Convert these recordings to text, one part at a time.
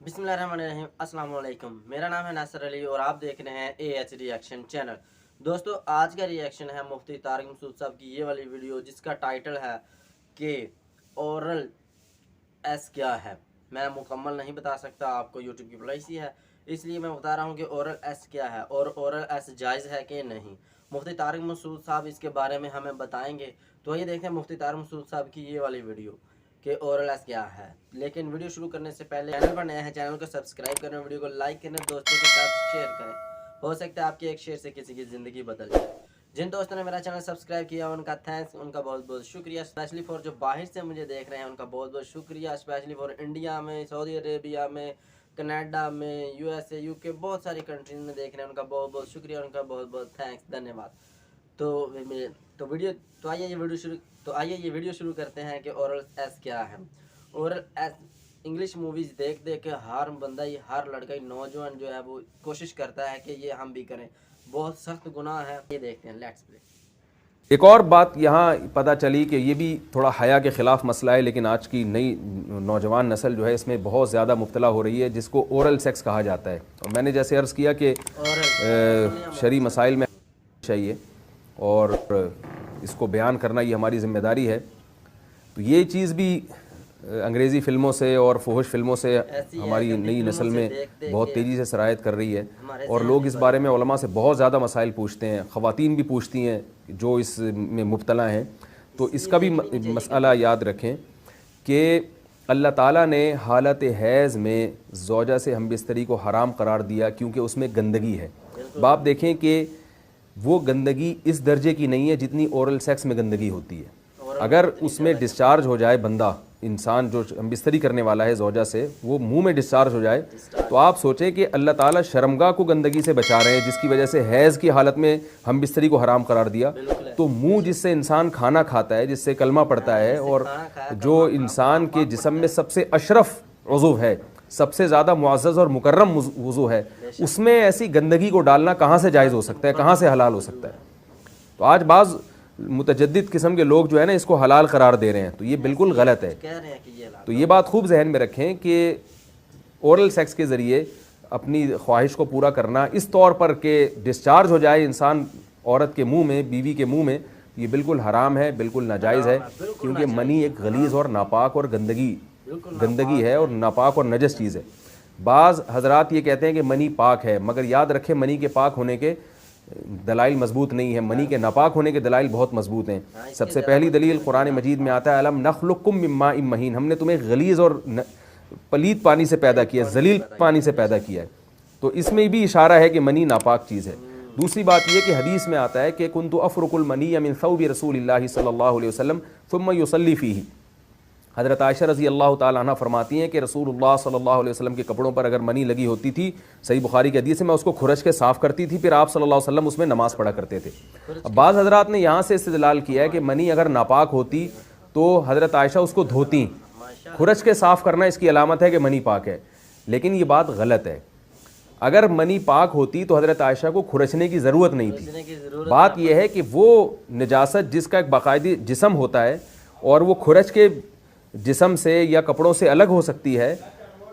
बिस्मिल्लाहिर्रहमानिर्रहीम। अस्सलाम वालेकुम। मेरा नाम है नासिर अली और आप देख रहे हैं AH रिएक्शन चैनल। दोस्तों, आज का रिएक्शन है मुफ्ती तारिक मसूद साहब की ये वाली वीडियो, जिसका टाइटल है कि ओरल एस क्या है। मैं मुकम्मल नहीं बता सकता, आपको यूट्यूब की पॉलिसी है, इसलिए मैं बता रहा हूँ कि ओरल एस क्या है और ओरल एस जायज़ है कि नहीं। मुफ्ती तारिक मसूद साहब इसके बारे में हमें बताएंगे। तो ये देखते हैं मुफ्ती तारिक मसूद साहब की ये वाली वीडियो कि ओरल एस क्या है। लेकिन वीडियो शुरू करने से पहले चैनल पर नया है, चैनल को सब्सक्राइब करें, वीडियो को लाइक करें, दोस्तों के साथ शेयर करें। हो सकता है आपके एक शेयर से किसी की ज़िंदगी बदल जाए। जिन दोस्तों ने मेरा चैनल सब्सक्राइब किया उनका थैंक्स, उनका बहुत बहुत शुक्रिया। स्पेशली फॉर जो बाहर से मुझे देख रहे हैं उनका बहुत बहुत शुक्रिया। स्पेशली फॉर इंडिया में, सऊदी अरेबिया में, कनाडा में, USA, UK, बहुत सारी कंट्रीज में देख रहे हैं, उनका बहुत बहुत शुक्रिया, उनका बहुत बहुत थैंक्स, धन्यवाद। आइए ये वीडियो शुरू करते हैं कि ओरल एस क्या है। ओरल एस इंग्लिश मूवीज़ देख देख के हर बंदा ही, हर लड़का ही, नौजवान जो है वो कोशिश करता है कि ये हम भी करें। बहुत सख्त गुनाह है। ये देखते हैं, लेट्स प्ले। एक और बात यहाँ पता चली कि ये भी थोड़ा हया के ख़िलाफ़ मसला है, लेकिन आज की नई नौजवान नस्ल जो है इसमें बहुत ज़्यादा मुब्तला हो रही है, जिसको ओरल सेक्स कहा जाता है। और मैंने जैसे अर्ज़ किया कि शरई मसाइल में चाहिए और इसको बयान करना ये हमारी ज़िम्मेदारी है। तो ये चीज़ भी अंग्रेज़ी फ़िल्मों से और फुहश फ़िल्मों से हमारी नई नस्ल में बहुत तेज़ी से सरायत कर रही है, और लोग इस बारे में उलमा से बहुत ज़्यादा मसाइल पूछते हैं, ख़वातीन भी पूछती हैं जो इस में मुब्तला हैं। तो इसका भी मसला याद रखें कि अल्लाह ताला ने हालत हैज़ में ज़ौजा से हमबिस्तरी को हराम करार दिया, क्योंकि उसमें गंदगी है। बाप देखें कि वो गंदगी इस दर्जे की नहीं है जितनी ओरल सेक्स में गंदगी होती है। अगर उसमें डिस्चार्ज हो जाए बंदा, इंसान जो हमबिस्तरी करने वाला है ज़ौजा से, वो मुंह में डिस्चार्ज हो जाए, तो आप सोचें कि अल्लाह ताला शर्मगाह को गंदगी से बचा रहे हैं, जिसकी वजह से हैज़ की हालत में हमबिस्तरी को हराम करार दिया। तो मुंह जिससे इंसान खाना खाता है, जिससे कलमा पड़ता है, और जो इंसान के जिस्म में सबसे अशरफ उज़्व है, सबसे ज़्यादा मुअज़्ज़ज़ और मुकर्रम उज़्व है, उसमें ऐसी गंदगी को डालना कहाँ से जायज़ हो सकता है, कहाँ से हलाल हो सकता है। तो आज बाज़ मुतजद्दिद किस्म के लोग जो है ना इसको हलाल करार दे रहे हैं, तो ये बिल्कुल गलत है। तो ये बात खूब जहन में रखें कि ओरल सेक्स के ज़रिए अपनी ख्वाहिश को पूरा करना इस तौर पर कि डिस्चार्ज हो जाए इंसान औरत के मुंह में, बीवी के मुंह में, ये बिल्कुल हराम है, बिल्कुल नाजायज़ है। क्योंकि मनी एक गलीज़ और नापाक और गंदगी है और नापाक और नजस चीज़ है। बाज़ हजरात ये कहते हैं कि मनी पाक है, मगर याद रखें मनी के पाक होने के दलाइल मजबूत नहीं है, मनी के नापाक होने के दलाइल बहुत मजबूत हैं। सबसे पहली दलील कुरान मजीद में आता है, अलम नखलुकुम मिन माइन महीन, हमने तुम्हें गलीज़ और पलीत पानी से पैदा किया, जलील पानी से पैदा किया है। तो इसमें भी इशारा है कि मनी नापाक चीज़ है। दूसरी बात यह कि हदीस में आता है कि कुन्तु अफ़रुकुल मनी मिन सौबि रसूलिल्लाहि सल्लल्लाहु अलैहि वसल्लम सुम्मा युसल्ली फ़ीही। हज़रत आयशा रज़ी अल्लाह ताला अन्हा फरमाती हैं कि रसूलुल्लाह सल्लल्लाहु अलैहि वसल्लम के कपड़ों पर अगर मनी लगी होती थी, सही बुखारी की हदीस है, मैं उसको खुरच के साफ़ करती थी, फिर आप सल्लल्लाहु अलैहि वसल्लम उसमें नमाज़ पढ़ा करते थे। अब बाज़ हज़रात ने यहाँ से इस्तेदलाल किया है कि मनी अगर नापाक होती तो हज़रत आयशा उसको धोती, खुरच के साफ़ करना इसकी अलामत है कि मनी पाक है, लेकिन ये बात गलत है। अगर मनी पाक होती तो हज़रत आयशा को खुरचने की ज़रूरत नहीं थी। बात यह है कि वो निजासत जिसका एक बाकायदी जिस्म होता है और वो खुरच के जिस्म से या कपड़ों से अलग हो सकती है,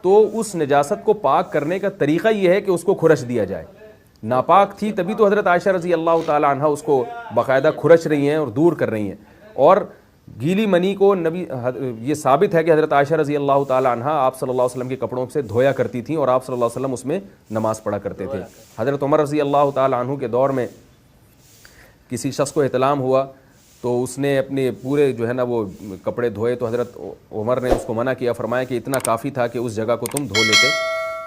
तो उस निजासत को पाक करने का तरीक़ा ये है कि उसको खुरच दिया जाए। नापाक थी तभी तो हज़रत आयशा रज़ी अल्लाह ताला अन्हा उसको बाकायदा खुरच रही हैं और दूर कर रही हैं। और गीली मनी को नबी, ये साबित है कि हज़रत आयशा रज़ी अल्लाह ताला अन्हा आप सल्लल्लाहु अलैहि वसल्लम के कपड़ों से धोया करती थीं और आप सल्लल्लाहु अलैहि वसल्लम उसमें नमाज़ पढ़ा करते थे। हज़रत उमर रज़ी अल्लाह ताला अन्हु के दौर में किसी शख्स को इत्लाम हुआ, तो उसने अपने पूरे जो है ना वो कपड़े धोए, तो हज़रत उमर ने उसको मना किया, फरमाया कि इतना काफ़ी था कि उस जगह को तुम धो लेते।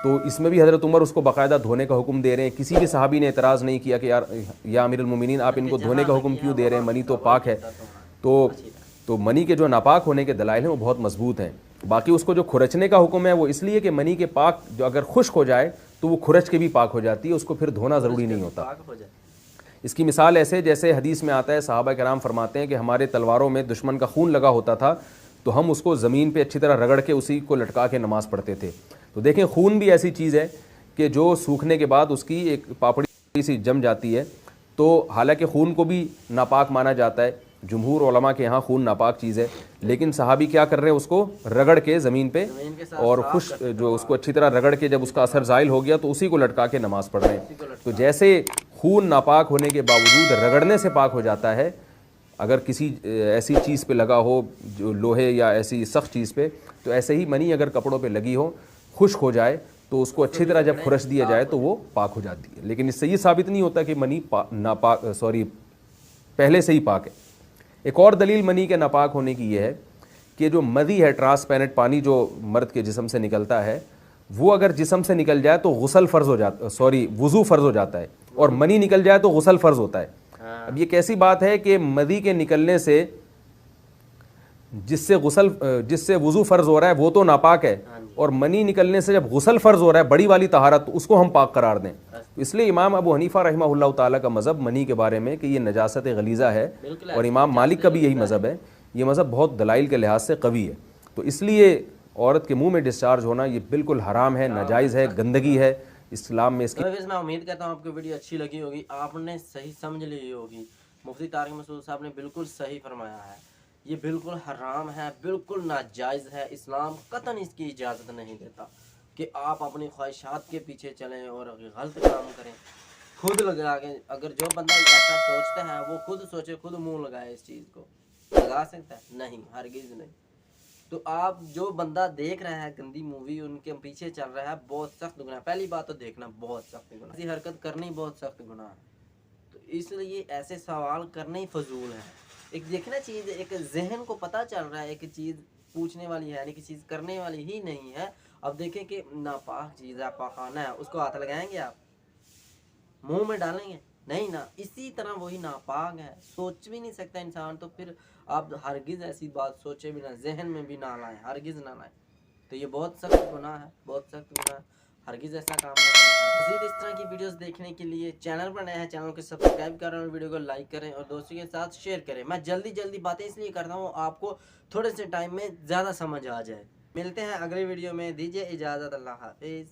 तो इसमें भी हज़रत उमर उसको बाकायदा धोने का हुक्म दे रहे हैं। किसी भी सहाबी ने एतराज़ नहीं किया कि यार या अमीरुल मोमिनीन आप इनको धोने का हुक्म क्यों दे रहे हैं, मनी तो पाक है। तो मनी के जो नापाक होने के दलाइल हैं वो बहुत मजबूत हैं। बाकी उसको जो खुरचने का हुक्म है वो इसलिए कि मनी के पाक जो अगर खुश्क हो जाए तो वो खुरच के भी पाक हो जाती है, उसको फिर धोना ज़रूरी नहीं होता। इसकी मिसाल ऐसे जैसे हदीस में आता है, सहाबा कराम फरमाते हैं कि हमारे तलवारों में दुश्मन का खून लगा होता था, तो हम उसको ज़मीन पे अच्छी तरह रगड़ के उसी को लटका के नमाज़ पढ़ते थे। तो देखें, खून भी ऐसी चीज़ है कि जो सूखने के बाद उसकी एक पापड़ी सी जम जाती है, तो हालांकि खून को भी नापाक माना जाता है, जमहूर उलमा के यहाँ खून नापाक चीज़ है, लेकिन सहाबी क्या कर रहे हैं, उसको रगड़ के ज़मीन पे और खुश जो उसको अच्छी तरह रगड़ के जब उसका असर ज़ाइल हो गया तो उसी को लटका के नमाज़ पढ़ रहे हैं। तो जैसे खून नापाक होने के बावजूद रगड़ने से पाक हो जाता है, अगर किसी ऐसी चीज़ पे लगा हो जो लोहे या ऐसी सख्त चीज़ पे, तो ऐसे ही मनी अगर कपड़ों पे लगी हो, खुश्क हो जाए तो उसको अच्छी तरह जब खुरश दिया जाए तो वो पाक हो जाती है। लेकिन इससे ये साबित नहीं होता कि मनी पहले से ही पाक है। एक और दलील मनी के नापाक होने की ये है कि जो मदी है, ट्रांसपेरेंट पानी जो मर्द के जिस्म से निकलता है, वो अगर जिस्म से निकल जाए तो गुस्ल फ़र्ज़ हो जाता, वज़ू फ़र्ज़ हो जाता है, और मनी निकल जाए तो गुस्ल फ़र्ज़ होता है। अब ये कैसी बात है कि मदी के निकलने से जिससे वज़ू फ़र्ज़ हो रहा है वो तो नापाक है, और मनी निकलने से जब गुस्ल फ़र्ज़ हो रहा है, बड़ी वाली तहारत, तो उसको हम पाक करार दें। इसलिए इमाम अबू हनीफ़ा रहमहुल्लाह ताला का मज़हब मनी के बारे में कि ये नजासत गलीज़ा है, और इमाम मालिक का भी यही मज़हब है। ये मज़हब बहुत दलाइल के लिहाज से कवी है। तो इसलिए औरत के मुंह में डिस्चार्ज होना ये बिल्कुल हराम है, नाजायज़ है, गंदगी है इस्लाम में इसकी। मैं उम्मीद करता हूँ आपको वीडियो अच्छी लगी होगी, आपने सही समझ ली होगी। मुफ्ती तारिक मसूद साहब ने बिल्कुल सही फरमाया है, ये बिल्कुल हराम है, बिल्कुल नाजायज़ है। इस्लाम कतन इसकी इजाज़त नहीं देता कि आप अपनी ख्वाहिशात के पीछे चलें और गलत काम करें। खुद लगा के, अगर जो बंदा ऐसा सोचता है वो खुद सोचे, खुद मुंह लगाए, इस चीज़ को लगा सकता है? नहीं, हरगिज़ नहीं। तो आप जो बंदा देख रहा है गंदी मूवी, उनके पीछे चल रहा है, बहुत सख्त गुनाह। पहली बात तो देखना बहुत सख्त गुनाह, ऐसी हरकत करनी बहुत सख्त गुनाह है। तो इसलिए ऐसे सवाल करने ही फजूल है। एक देखना चीज़, एक जहन को पता चल रहा है एक चीज़ पूछने वाली है, यानी कि चीज़ करने वाली ही नहीं है। अब देखें कि नापाक चीज़ है, पाखाना है, उसको हाथ लगाएंगे आप, मुंह में डालेंगे? नहीं ना। इसी तरह वही नापाक है, सोच भी नहीं सकता इंसान, तो फिर आप हरगिज़ ऐसी बात सोचे भी ना, जहन में भी ना लाएं, हरगिज़ ना लाएं। तो ये बहुत सख्त गुनाह है, बहुत सख्त गुनाह है। हरगिज़ ऐसा काम ना करें। मज़ीद इस तरह की वीडियोस देखने के लिए चैनल पर नए हैं, चैनल को सब्सक्राइब करें और वीडियो को लाइक करें और दोस्तों के साथ शेयर करें। मैं जल्दी बातें इसलिए करता हूँ आपको थोड़े से टाइम में ज़्यादा समझ आ जाए। मिलते हैं अगली वीडियो में, दीजिए इजाज़त, अल्लाह हाफिज़।